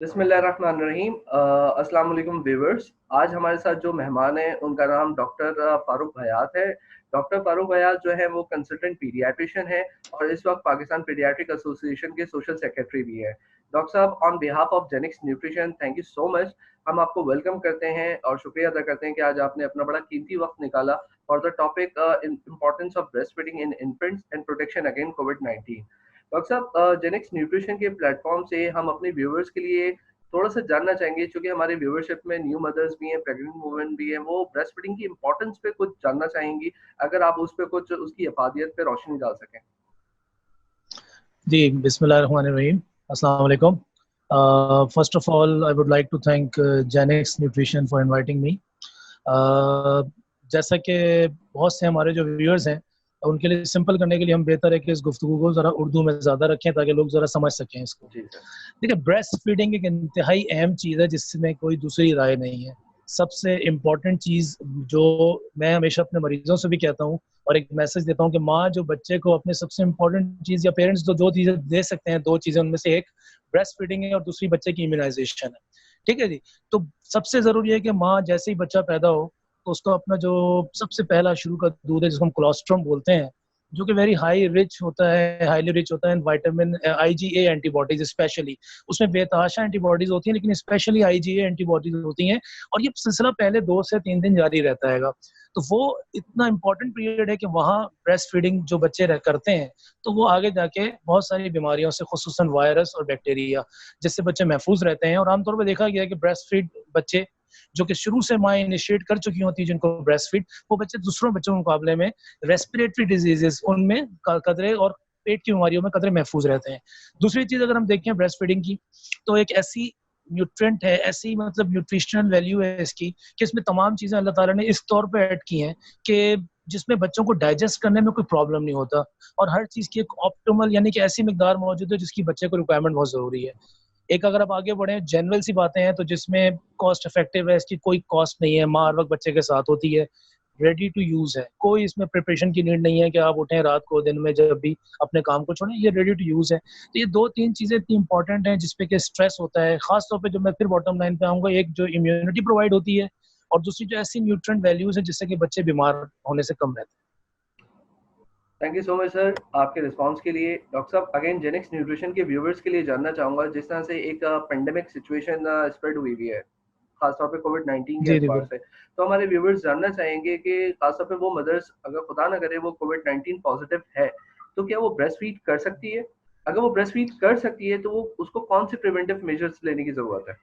बिस्मिल्लाहिर्रहमानिर्रहीम। अस्सलाम वालेकुम व्यूअर्स। आज हमारे साथ जो मेहमान हैं उनका नाम डॉक्टर फ़ारूक हयात है। डॉक्टर फ़ारूक हयात जो है वो कंसल्टेंट पीडियाट्रिशियन है और इस वक्त पाकिस्तान पीडियाट्रिक एसोसिएशन के सोशल सेक्रेटरी भी हैं। डॉक्टर साहब, on behalf of Genix nutrition, thank you so much. हम आपको वेलकम करते हैं और शुक्रिया अदा करते हैं कि आज आपने अपना बड़ा कीमती वक्त निकाला for the topic importance of breast feeding in infants and protection against covid. Doctor साहब, जेनेक्स न्यूट्रिशन के प्लेटफॉर्म से हम अपने व्यूअर्स के लिए थोड़ा-सा जानना चाहेंगे, चूँकि हमारे व्यूअरशिप में न्यू मदर्स भी हैं, प्रेग्नेंट वुमेन भी हैं, वो ब्रेस्ट फीडिंग की इम्पोर्टेंस पे कुछ जानना चाहेंगी। अगर आप उस पे कुछ उसकी अफादियत पे रोशनी डाल सकें। जी, बिस्मिल्लाहिर्रहमानिर्रहीम। अस्सलाम वालेकुम। First of all, I would like to thank Genex Nutrition for inviting me. जैसा कि बहुत से हमारे जो व्यूअर्स हैं, उनके लिए सिंपल करने के लिए हम बेहतर है कि इस गुफ्तगू को ज़रा उर्दू में ज़्यादा रखें ताकि लोग ज़रा समझ सकें इसको। जी सर। देखिए, ब्रेस्ट फीडिंग एक इंतहाई अहम चीज़ है जिसमें कोई दूसरी राय नहीं है। सबसे इम्पोर्टेंट चीज़ जो मैं हमेशा अपने मरीज़ों से भी कहता हूँ और एक मैसेज देता हूँ कि माँ जो बच्चे को अपने सबसे इम्पोर्टेंट चीज़ या पेरेंट्स जो 2 चीज़ें दे सकते हैं, 2 चीज़ें उनमें से एक ब्रेस्ट फीडिंग है और दूसरी बच्चे की इम्यूनाइज़ेशन है। ठीक है जी? तो सबसे ज़रूरी है कि माँ जैसे ही बच्चा पैदा हो, तो उसको अपना जो सबसे पहला शुरू का दूध है जिसको हम कोलोस्ट्रम बोलते हैं, जो कि वेरी हाईली रिच होता है in vitamin IgA antibodies specially. उसमें बेतहाशा एंटीबॉडीज़ होती हैं लेकिन स्पेशली आईजीए एंटीबॉडीज़ होती हैं और ये सिलसिला पहले 2 से 3 दिन जारी रहता हैगा। तो वो इतना इम्पोर्टेंट पीरियड है कि वहाँ ब्रेस्ट फीडिंग जो बच्चे करते हैं, तो वो आगे जाके बहुत सारी बीमारियों से खुसूसन वायरस और बैक्टीरिया जिससे बच्चे महफूज रहते हैं। और आमतौर पर देखा गया है कि ब्रेस्ट फीड बच्चे जो कि शुरू से माँ इनिशिएट कर चुकी होती है जिनको ब्रेस्ट फीड, वो बच्चे दूसरों बच्चों के मुकाबले में रेस्पिरेटरी डिजीजेस उनमें कदरे और पेट की बीमारियों में कदरे महफूज रहते हैं। दूसरी चीज अगर हम देखें ब्रेस्ट फीडिंग की, तो एक ऐसी न्यूट्रिएंट है, ऐसी मतलब न्यूट्रिशनल वैल्यू है इसकी कि इसमें तमाम चीजें अल्लाह ताला ने इस तौर पे ऐड की हैं कि जिसमें बच्चों को डाइजेस्ट करने में कोई प्रॉब्लम नहीं होता और हर चीज की एक ऑप्टिमल यानी कि ऐसी मिकदार मौजूद है जिसकी बच्चे को रिक्वायरमेंट बहुत जरूरी है। एक अगर आप आगे बढ़े जनरल सी बातें हैं तो जिसमें कॉस्ट इफेक्टिव है, इसकी कोई कॉस्ट नहीं है, माँ हर वक्त बच्चे के साथ होती है, रेडी टू यूज है, कोई इसमें प्रिपरेशन की नीड नहीं है कि आप उठें रात को दिन में जब भी अपने काम को छोड़ें, ये रेडी टू यूज है। तो ये 2-3 चीजें इतनी इंपॉर्टेंट हैं जिसपे कि स्ट्रेस होता है, खास तौर पे जब मैं फिर बॉटम लाइन पे आऊंगा, एक जो इम्यूनिटी प्रोवाइड होती है और दूसरी जो ऐसी न्यूट्रिएंट वैल्यूज है जिससे कि बच्चे बीमार होने से कम रहते हैं। Thank you so much sir आपके रिस्पॉन्स के लिए। डॉक्टर साहब, अगेन जेनेक्स न्यूट्रिशन के व्यूअर्स के लिए जानना चाहूँगा, जिस तरह से एक पेंडेमिक सिचुएशन स्प्रेड हुई हुई है, खासतौर पे कोविड-19 के जी जी एतबार बिल्कुल। से। तो हमारे व्यूअर्स जानना चाहेंगे कि खासतौर पे वो मदर्स, अगर खुदा ना करे वो कोविड-19 पॉजिटिव है, तो क्या वो ब्रेस्ट फीड कर सकती है? अगर वो ब्रेस्ट फीड कर सकती है, तो वो उसको कौन से प्रिवेंटिव मेजर्स लेने की ज़रूरत है?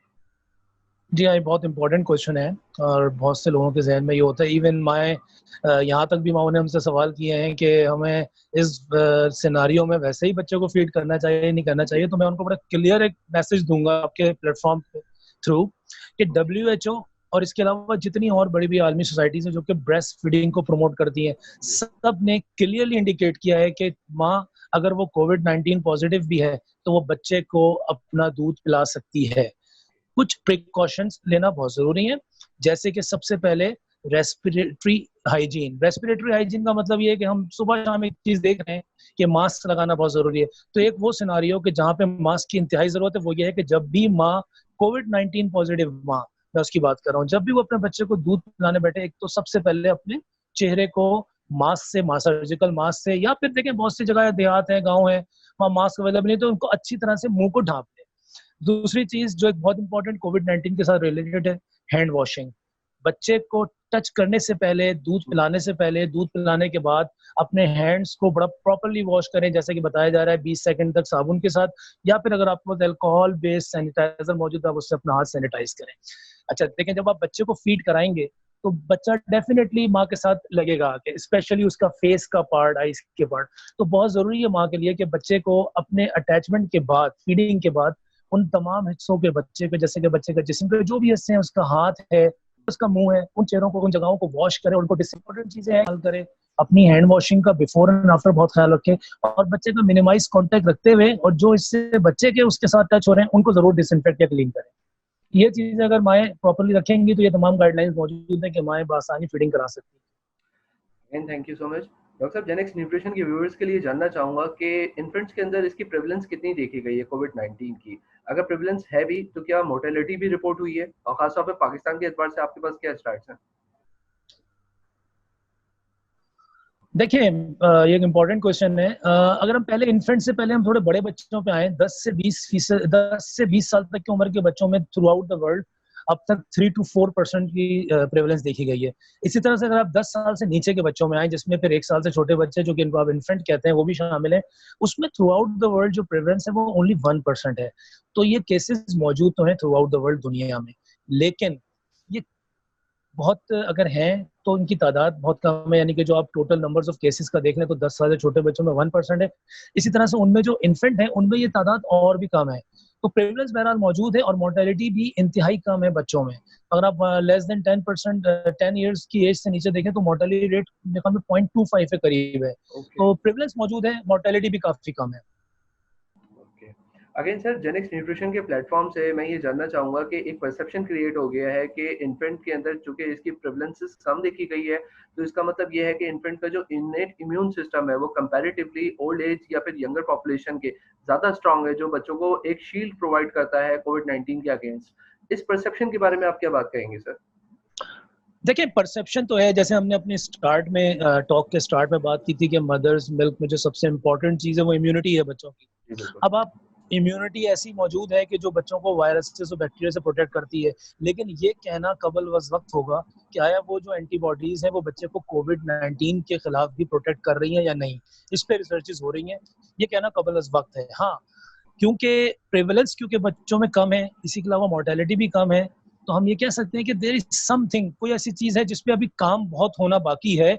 जी हाँ, ये बहुत इंपॉर्टेंट क्वेश्चन है और बहुत से लोगों के जहन में ये होता है। इवन मैं यहाँ तक भी माँ ने हमसे सवाल किए हैं कि हमें इस सिनारियो में वैसे ही बच्चों को फीड करना चाहिए नहीं करना जी। चाहिए, तो मैं उनको बड़ा क्लियर एक मैसेज दूंगा आपके प्लेटफॉर्म के थ्रू कि WHO और इसके अलावा जितनी और बड़ी बड़ी आलमी सोसाइटीज हैं जो कि ब्रेस्ट फीडिंग को प्रमोट करती हैं, जी। सब ने क्लियरली इंडिकेट किया है कि माँ अगर वो कोविड-19 पॉजिटिव भी है तो वो बच्चे को अपना दूध पिला सकती है। कुछ प्रिकॉशंस लेना बहुत ज़रूरी है, जैसे कि सबसे पहले रेस्पिरेटरी हाइजीन। रेस्पिरेटरी हाइजीन का मतलब ये है कि हम सुबह-शाम एक चीज़ देख रहे हैं कि मास्क लगाना बहुत ज़रूरी है। तो एक वो सिनेरियो कि जहाँ पे मास्क की इंतहाई ज़रूरत है, वो ये है कि जब भी माँ कोविड-19 पॉज़िटिव माँ, मैं उसकी बात कर रहा हूँ, जब भी वो अपने बच्चे को दूध पिलाने बैठे, एक तो सबसे पहले अपने चेहरे को मास्क से, सर्जिकल मास्क से, या फिर देखें बहुत सी जगह देहात है, गाँव है, वहाँ मास्क अवेलेबल नहीं, तो उनको अच्छी तरह से मुँह को ढाँप दें। दूसरी चीज जो एक बहुत इंपॉर्टेंट कोविड-19 के साथ रिलेटेड है, हैंड वॉशिंग। बच्चे को टच करने से पहले, दूध हुँ। पिलाने से पहले, दूध पिलाने के बाद अपने हैंड्स को बड़ा प्रॉपर्ली वॉश करें, जैसे कि बताया जा रहा है 20 सेकंड तक साबुन के साथ, या फिर अगर आपके पास अल्कोहल बेस्ड सैनिटाइजर मौजूद है, आप उससे अपना हाथ सैनिटाइज करें। अच्छा देखें, जब आप बच्चे को फीड कराएंगे तो बच्चा डेफिनेटली माँ के साथ लगेगा आके, स्पेशली उसका फेस का पार्ट, आईज के पार्ट। तो बहुत जरूरी है माँ के लिए कि बच्चे को अपने अटैचमेंट के बाद, फीडिंग के बाद, उन तमाम हिस्सों के बच्चे के, जैसे कि बच्चे का जिस्म पे जो भी हिस्से हैं, उसका हाथ है, उसका मुंह है, उन चेहरों को, उन जगहों को वॉश करें, उनको डिसइम्पोर्टेंट चीजें हैं ख्याल करें, अपनी हैंड वॉशिंग का बिफोर एंड आफ्टर बहुत ख्याल रखें और बच्चे का मिनिमाइज कांटेक्ट रखते हुए, और जो इससे बच्चे के उसके साथ टच हो रहे हैं उनको जरूर डिसइंफेक्ट या क्लीन करें। ये चीजें अगर माएँ प्रॉपर्ली रखेंगी तो ये तमाम गाइडलाइंस मौजूद है कि माएँ बआसानी फीडिंग करा सकती हैं। Again thank you so much. Doctor साहब, जेनेक्स न्यूट्रिशन के व्यूअर्स के लिए जानना चाहूँगा कि इन्फेंट्स के अंदर इसकी प्रेवलेंस कितनी देखी गई है कोविड-19 की? अगर प्रेवलेंस है भी, तो क्या मोर्टेलिटी भी रिपोर्ट हुई है? और ख़ास तौर पे पाकिस्तान के एतबार से आपके पास क्या स्टैट्स हैं? देखिए, ये एक इम्पोर्टेंट क्वेश्चन है। अगर हम पहले इन्फेंट से पहले हम थोड़े बड़े बच्चों पे आए, 10 से 20 साल तक की उम्र के बच्चों में थ्रू आउट द वर्ल्ड अब तक 3 to 4% की प्रेवलेंस देखी गई है। इसी तरह से अगर आप 10 साल से नीचे के बच्चों में आए, जिसमें फिर 1 साल से छोटे बच्चे जो कि इनको आप इन्फेंट कहते हैं वो भी शामिल है, उसमें थ्रू आउट द वर्ल्ड जो प्रेवलेंस है वो ओनली 1% है। तो ये केसेस मौजूद तो हैं थ्रू आउट द वर्ल्ड दुनिया में, लेकिन ये बहुत अगर हैं तो इनकी तादाद बहुत कम है। यानी कि जो आप टोटल नंबर्स ऑफ केसेस का देख लें तो 10 साल से छोटे बच्चों में 1% है। इसी तरह से उनमें जो इन्फेंट है उनमें ये तादाद और भी कम है। तो प्रेवलेंस बहरहाल मौजूद है और मोर्टेलिटी भी इंतहाई कम है बच्चों में। अगर आप लेस देन 10%, 10 ईयर्स की एज से नीचे देखें तो मोर्टेलिटी रेट मेरे ख्याल में 0.25 के करीब है। ओके, तो प्रेवलेंस मौजूद है, मोर्टेलिटी भी काफी कम है। Okay. Again sir, Genex nutrition के प्लेटफ़ॉर्म से मैं ये जानना चाहूँगा कि एक परसेप्शन क्रिएट हो गया है कि इन्फेंट के अंदर चूँकि इसकी प्रेवलेंसेस कम देखी गई है, तो इसका मतलब ये है कि इन्फेंट का जो इन्नेट इम्यून सिस्टम है, वो कंपैरेटिवली ओल्ड एज या फिर यंगर पॉपुलेशन के ज़्यादा स्ट्रॉन्ग है, जो बच्चों को एक शील्ड प्रोवाइड करता है कोविड-19 के अगेंस्ट। इस परसेप्शन के बारे में आप क्या बात कहेंगे सर? देखिए, परसेप्शन तो है। जैसे हमने अपने स्टार्ट में टॉक के स्टार्ट में बात की थी कि मदर्स मिल्क में जो सबसे इम्पोर्टेंट चीज़ है वो इम्यूनिटी है बच्चों की। जी, बिल्कुल। अब आप इम्यूनिटी ऐसी मौजूद है कि जो बच्चों को वायरस से और बैक्टीरिया से प्रोटेक्ट करती है, लेकिन ये कहना कबल वज़ वक़्त होगा कि आया वो जो एंटीबॉडीज़ हैं वो बच्चे को कोविड-19 के खिलाफ भी प्रोटेक्ट कर रही हैं या नहीं? इस पे रिसर्चेज़ हो रही हैं। ये कहना कबल वज़ वक़्त है। हाँ, क्योंकि प्रेवलेंस क्योंकि बच्चों में कम है, इसी के अलावा मोर्टेलिटी भी कम है, तो हम ये कह सकते हैं कि देयर इज़ समथिंग, कोई ऐसी चीज़ है जिस पे अभी काम बहुत होना बाकी है।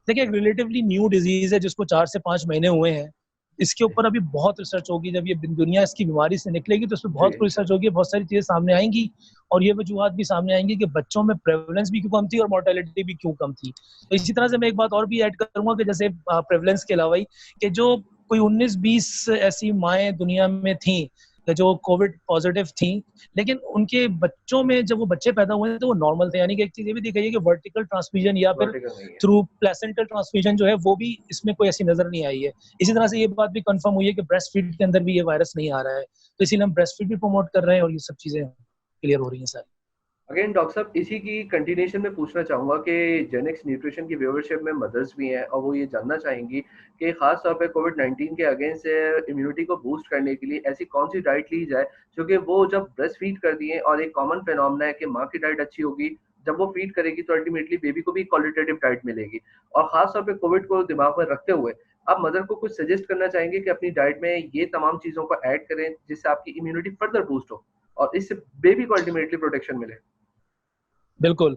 देखिए, एक रिलेटिवली न्यू डिज़ीज़ है जिसको 4 से 5 महीने हुए हैं। इसके जी, ऊपर अभी बहुत रिसर्च होगी। जब ये दुनिया इसकी बीमारी से निकलेगी तो उसमें जी, बहुत रिसर्च इंशाल्लाह। होगी, बहुत सारी चीज़ें सामने आएँगी और ये वजूहात भी सामने आएँगी कि बच्चों में प्रेवलेंस भी क्यों कम थी और मोर्टेलिटी भी क्यों कम थी। तो इसी तरह से मैं एक बात और भी ऐड करूँगा कि जैसे प्रेवलेंस के अलावा ही कि जो कोई 19-20 ऐसी माएँ दुनिया में थीं जो कोविड पॉजिटिव थी, लेकिन उनके बच्चों में जब वो बच्चे पैदा हुए तो वो नॉर्मल थे। यानी कि एक चीज़ ये भी दिखाई है कि वर्टिकल ट्रांसमिशन या फिर वर्टिकल नहीं है। थ्रू प्लेसेंटल ट्रांसमिशन जो है वो भी इसमें कोई ऐसी नज़र नहीं आई है। इसी तरह से ये बात भी कन्फर्म हुई है कि ब्रेस्ट फीड के अंदर भी ये वायरस नहीं आ रहा है। तो इसीलिए हम ब्रेस्ट फीड भी प्रमोट कर रहे हैं और ये सब चीज़ें क्लियर हो रही हैं सारी। अगेन डॉक्टर साहब, इसी की कंटिन्यूएशन में पूछना चाहूँगा कि जेनेक्स न्यूट्रिशन की व्यूअरशिप में मदर्स भी हैं और वो ये जानना चाहेंगी कि ख़ास तौर पे कोविड-19 के अगेंस्ट इम्यूनिटी को बूस्ट करने के लिए ऐसी कौन-सी डाइट ली जाए, जो कि वो जब ब्रेस्ट फीड कर दिए और एक कॉमन फिनोमेना है कि माँ की डाइट अच्छी होगी, जब वो फीड करेगी तो अल्टीमेटली बेबी को भी क्वालिटेटिव डाइट मिलेगी। और ख़ास तौर पे कोविड को दिमाग में रखते हुए, आप मदर को कुछ सजेस्ट करना चाहेंगे कि अपनी डाइट में ये तमाम चीज़ों को ऐड करें, जिससे आपकी इम्यूनिटी फर्दर बूस्ट हो और इससे बेबी को अल्टीमेटली प्रोटेक्शन मिले? बिल्कुल।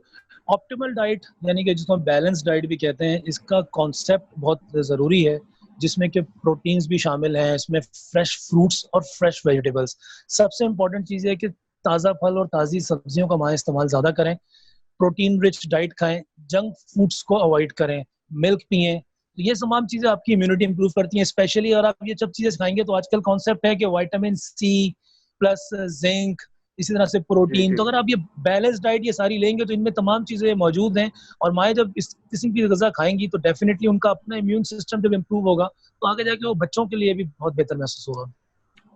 ऑप्टिमल डाइट यानी कि जिसको हम बैलेंस डाइट भी कहते हैं, इसका कॉन्सेप्ट बहुत ज़रूरी है, जिसमें कि प्रोटीन्स भी शामिल हैं, इसमें फ्रेश फ्रूट्स और फ्रेश वेजिटेबल्स। सबसे इम्पोर्टेंट चीज़ ये है कि ताज़ा फल और ताज़ी सब्जियों का माँ इस्तेमाल ज़्यादा करें, प्रोटीन रिच डाइट खाएँ, जंक फूड्स को अवॉइड करें, मिल्क पिएँ। तो ये तमाम चीज़ें आपकी इम्यूनिटी इम्प्रूव करती हैं। स्पेशली अगर आप ये सब चीज़ें खाएँगे तो आजकल कॉन्सेप्ट है कि विटामिन सी प्लस ज़िंक, इसी तरह से जी, प्रोटीन। जी, तो अगर जी। आप ये बैलेंस डाइट ये सारी लेंगे तो इनमें तमाम चीज़ें मौजूद हैं और माएँ जब इस किस्म की ग़िज़ा खाएँगी तो डेफ़िनिटली उनका अपना इम्यून सिस्टम जब इम्प्रूव होगा, तो आगे जाके वो बच्चों के लिए भी बहुत बेहतर महसूस होगा।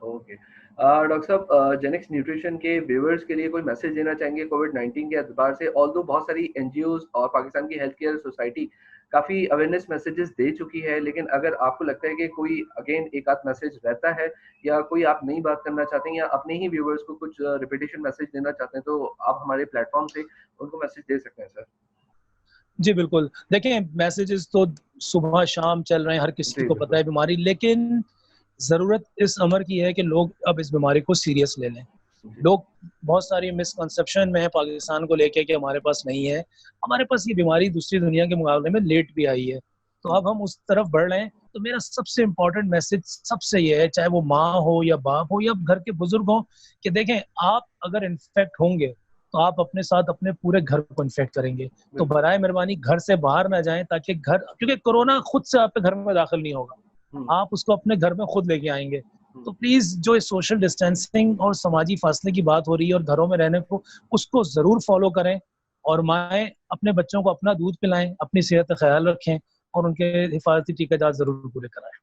ओके। डॉक्टर साहब, जेनेक्स न्यूट्रिशन के व्यूअर्स के लिए कोई मैसेज देना चाहेंगे कोविड-19 के एतबार से? ऑल्दो बहुत सारी एनजीओज़ और पाकिस्तान की हेल्थ केयर सोसाइटी काफ़ी अवेयरनेस मैसेजेस दे चुकी है, लेकिन अगर आपको लगता है कि कोई अगेन एक आध मैसेज रहता है या कोई आप नई बात करना चाहते हैं या अपने ही व्यूअर्स को कुछ रिपिटिशन मैसेज देना चाहते हैं, तो आप हमारे प्लेटफ़ॉर्म से उनको मैसेज दे सकते हैं सर। जी, बिल्कुल। देखें, मैसेजेस तो सुबह-शाम चल रहे हैं, हर किसी जी, को पता बिल्कुल। है बीमारी, लेकिन ज़रूरत इस अमर की है कि लोग अब इस बीमारी को सीरियस ले लें। जी, लोग बहुत सारी मिसकंसेप्शन में हैं पाकिस्तान को लेके कि हमारे पास नहीं है। हमारे पास ये बीमारी दूसरी दुनिया के मुकाबले में लेट भी आई है। तो हुँ, अब हम उस तरफ बढ़ रहे हैं। तो मेरा सबसे इम्पोर्टेंट मैसेज सबसे ये है, चाहे वो माँ हो या बाप हो या घर के बुज़ुर्ग हों, कि देखें, आप अगर इन्फेक्ट होंगे, तो आप अपने साथ अपने पूरे घर को इन्फेक्ट करेंगे। तो बिल्कुल। बराए मेहरबानी घर से बाहर ना जाएँ ताकि घर, क्योंकि कोरोना खुद से आपके घर में दाखिल नहीं होगा। हुँ, आप उसको अपने घर में खुद लेके आएँगे। हुँ, तो प्लीज़ जो ये सोशल डिस्टेंसिंग और समाजी फासले की बात हो रही है और घरों में रहने को, उसको ज़रूर फ़ॉलो करें और माएँ अपने बच्चों को अपना दूध पिलाएँ, अपनी सेहत का ख़्याल रखें और उनके हिफाजती टीकाजात ज़रूर पूरे कराएं।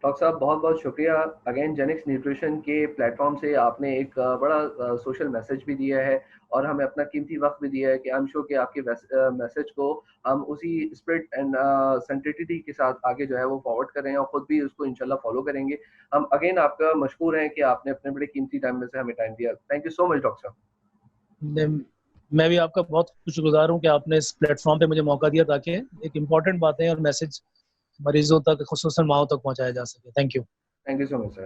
डॉक्टर साहब बहुत बहुत शुक्रिया अगेन। जेनिक्स न्यूट्रिशन के प्लेटफॉर्म से आपने एक बड़ा सोशल मैसेज भी दिया है और हमें अपना कीमती वक्त भी दिया है कि आई एम श्योर कि आपके मैसेज को हम उसी स्पिरिट एंड सेंसिटिविटी के साथ आगे जो है वो फॉरवर्ड करें और खुद भी उसको इंशाल्लाह फॉलो करेंगे। हम अगेन आपका मशकूर हैं कि आपने अपने बड़े कीमती टाइम में से हमें टाइम दिया। Thank you so much doctor साहब। मैं भी आपका बहुत शुक्रगुजार हूँ कि आपने इस प्लेटफॉर्म पे मुझे मौका दिया ताकि एक इम्पॉर्टेंट बातें और मैसेज मरीजों तक, खुसूसन माओ तक पहुंचाया जा सके। Thank you. Thank you so much sir.